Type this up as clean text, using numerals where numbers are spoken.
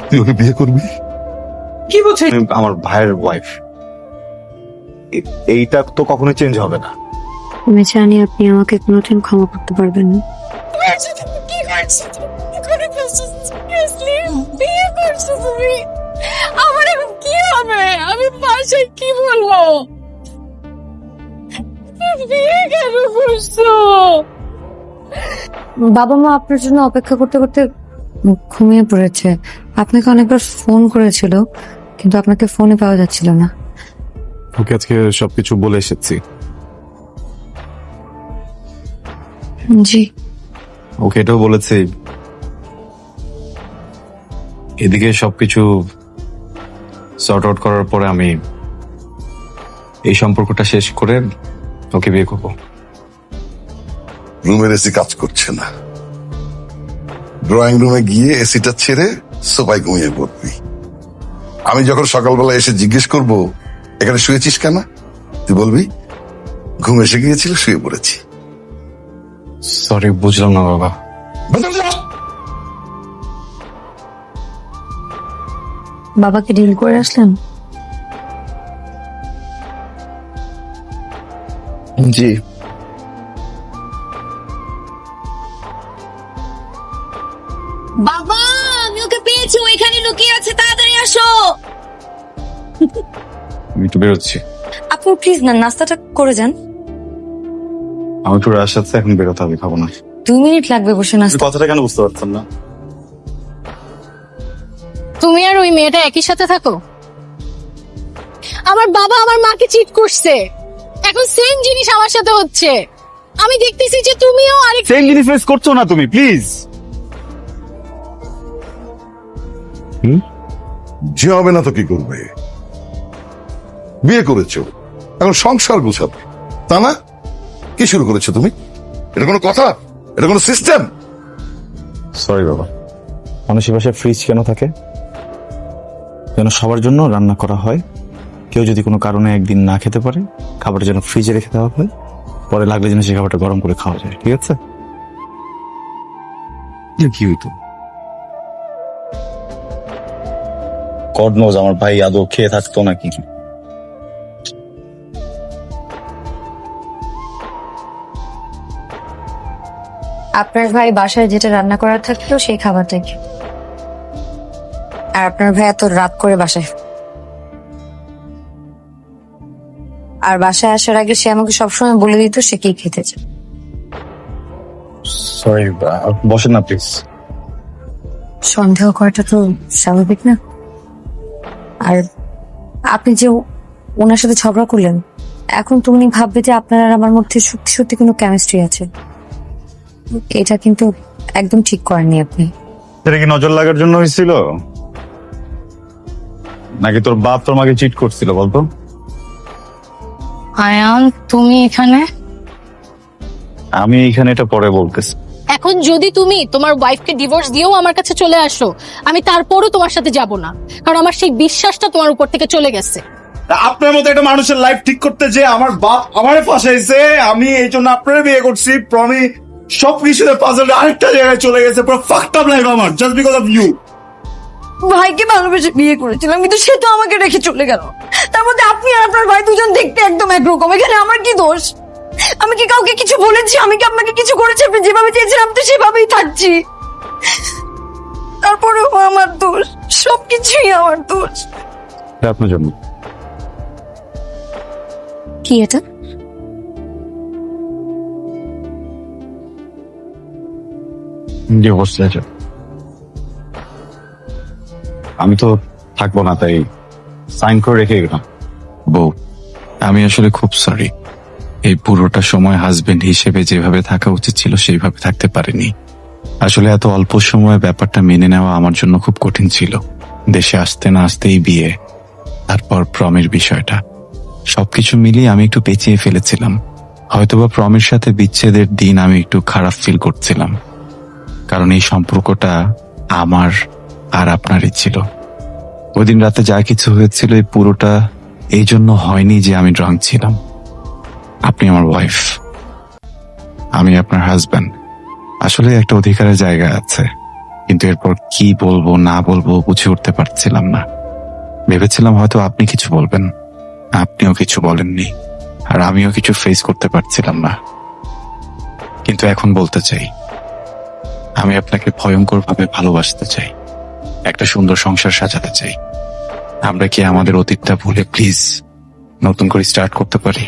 তুই ওকে বিয়ে করবি? কি বলছিস? আমার ভাইয়ের ওয়াইফ, এইটা তো কখনোই চেঞ্জ হবে না। আমি জানি আপনি আমাকে কোনোদিন ক্ষমা করতে পারবেন না। আমার এখন কি হবে? আমি বাসায় কি বলবো? বিয়ে কেন করছো? বাবা মা আপনার জন্য অপেক্ষা করতে করতে ঘুমিয়ে পড়েছে। আপনাকে অনেকবার ফোন করেছিল, কিন্তু আপনাকে ফোনে পাওয়া যাচ্ছিল না। ওকে আজকে সবকিছু বলে এসেছি। জি। ওকে এটাও বলেছি এদিকে সবকিছু সর্ট আউট করার পরে আমি এই সম্পর্কটা শেষ করে ওকে বিয়ে করবো। রুমের এসি কাজ করছে না, ড্রয়িং রুমে গিয়ে এসিটা ছেড়ে সোফায় ঘুমিয়ে পড়বি। আমি যখন সকালবেলা এসে জিজ্ঞেস করব এখানে শুয়েছিস কেন, তুই বলবি ঘুম এসে গিয়েছিল, শুয়ে পড়েছি। সরি, বুঝলাম না বাবা। বাবাকে ডিল করে আসলেন? জি। বাবা, আমি ওকে পেয়েছি, ও এখানে লুকিয়ে আছে, তাড়াতাড়ি আসো। আমি একটু বেরোচ্ছি। আপু প্লিজ না, নাস্তাটা করে যান। আমি একটু রাশ আছে, এখন বেরোতে হবে, খাবো না। 2 মিনিট লাগবে বসে নাস্তা। কথাটা কেন বুঝতে পারছেন না? তুমি আর ওই মেয়েটা একই সাথে থাকো? আমার বাবা আমার মাকে চিট করছে, এখন সেম জিনিস আমার সাথে হচ্ছে। আমি দেখতেছি যে তুমিও আরেক সেম জিনিস ফেস করছো না তুমি, প্লিজ। যে হবে না তো কি করবে? বিয়ে করেছো, এখন সংসার গুছাবে, তা না? কি শুরু করেছো তুমি? এটা কোনো কথা? এটা কোনো সিস্টেম? সরি বাবা। মানুষের বাসায় ফ্রিজ কেন থাকে? যেন সবার জন্য রান্না করা হয়। কেউ যদি কোনো কারণে একদিন না খেতে পারে, খাবারটা যেন ফ্রিজে রেখে দেওয়া হয়, পরে লাগলে যেন সেই খাবারটা গরম করে খাওয়া যায়। ঠিক আছে? কি হইতো? গড নোজ আমার ভাই আদৌ খেয়ে থাকতো নাকি। আপনার ভাই বাসায় যেটা রান্না করার থাকলেও সেই খাবারটাই খেত। আর আপনার ভাই এত রাত করে বাসায়, আর বাসায় আসার আগে সে আমাকে সবসময় বলে দিত সে কি খেতে চায়। সরি, বসেন না প্লিজ। সন্দেহ করাটা তো স্বাভাবিক না? আর আপনি যে ওনার সাথে ঝগড়া করলেন, এখন তো উনি ভাববে যে আপনার আর আমার মধ্যে সত্যি সত্যি কোনো কেমিস্ট্রি আছে। এটা কিন্তু একদম ঠিক করেননি আপনি। এটা কি নজর লাগার জন্য হয়েছিল, নাকি তোর বাপ তোর মাকে চিট করছিল বলতো? আয়ান, তুমি এখানে? আমি এখানে এটা পরে বলতেছি। এখন যদি তুমি তোমার ওয়াইফকে ডিভোর্স দিয়েও আমার কাছে চলে আসো, আমি তারপরও তোমার সাথে যাব না, কারণ আমার সেই বিশ্বাসটা তোমার উপর থেকে চলে গেছে। আপনার মতো একটা মানুষের লাইফ ঠিক করতে যে আমার বাপ আমারে ফাঁসাইছে, আমি এই জন্য আপনারে বিয়ে করছি। প্রমি সবকিছুতে পাজল আরেকটা জায়গায় চলে গেছে, পুরো ফাকড আপ লাইফ আমার, জাস্ট বিকজ অফ ইউ। ভাইকে ভালোবেসে বিয়ে করেছিলাম, কিন্তু সে তো আমাকে রেখে চলে গেল। তার মধ্যে আপনি আর আপনার ভাই দুজন দেখতে একদম একরকম। এখানে আমার কি দোষ? আমি কি কাউকে কিছু বলেছি? আমি কি আপনাকে কিছু করেছি? আপনি যেভাবে চেয়েছিলাম তো সেভাবেই থাকছি। তারপরেও আমার দোষ, সবকিছুই আমার দোষ। এটা আপনার জন্য। কি এটা? Divorce letter. আমি তো থাকবো না, তাই সাইন করে রেখে গেলাম। বউ, আমি আসলে খুব সরি। এই পুরোটা সময় হাজবেন্ড হিসেবে যেভাবে থাকা উচিত ছিল সেইভাবে থাকতে পারিনি। আসলে এত অল্প সময়ে ব্যাপারটা মেনে নেওয়া আমার জন্য খুব কঠিন ছিল। দেশে আসতে না আসতেই বিয়ে, তারপর প্রমের বিষয়টা, সবকিছু মিলিয়ে আমি একটু পেঁচিয়ে ফেলেছিলাম। হয়তোবা প্রমের সাথে বিচ্ছেদের দিন আমি একটু খারাপ ফিল করছিলাম, কারণ এই সম্পর্কটা আমার আর আপনারই ছিল। ওই দিন রাতে যা কিছু হয়েছিল এই পুরোটা এই জন্য হয়নি যে আমি ড্রাঙ্ক ছিলাম। আপনি আমার ওয়াইফ, আমি আপনার হাজব্যান্ড। আসলে একটা অধিকারের জায়গা আছে, কিন্তু এরপর কি বলবো না বলবো বুঝে উঠতে পারছিলাম না। ভেবেছিলাম হয়তো আপনি কিছু বলবেন, আপনিও কিছু বলেননি, আর আমিও কিছু ফেস করতে পারছিলাম না। কিন্তু এখন বলতে চাই, আমি আপনাকে ভয়ঙ্কর ভাবে ভালোবাসতে চাই, একটা সুন্দর সংসার সাজাতে চাই। আমরা কি আমাদের অতীতটা ভুলে প্লিজ নতুন করে স্টার্ট করতে পারি?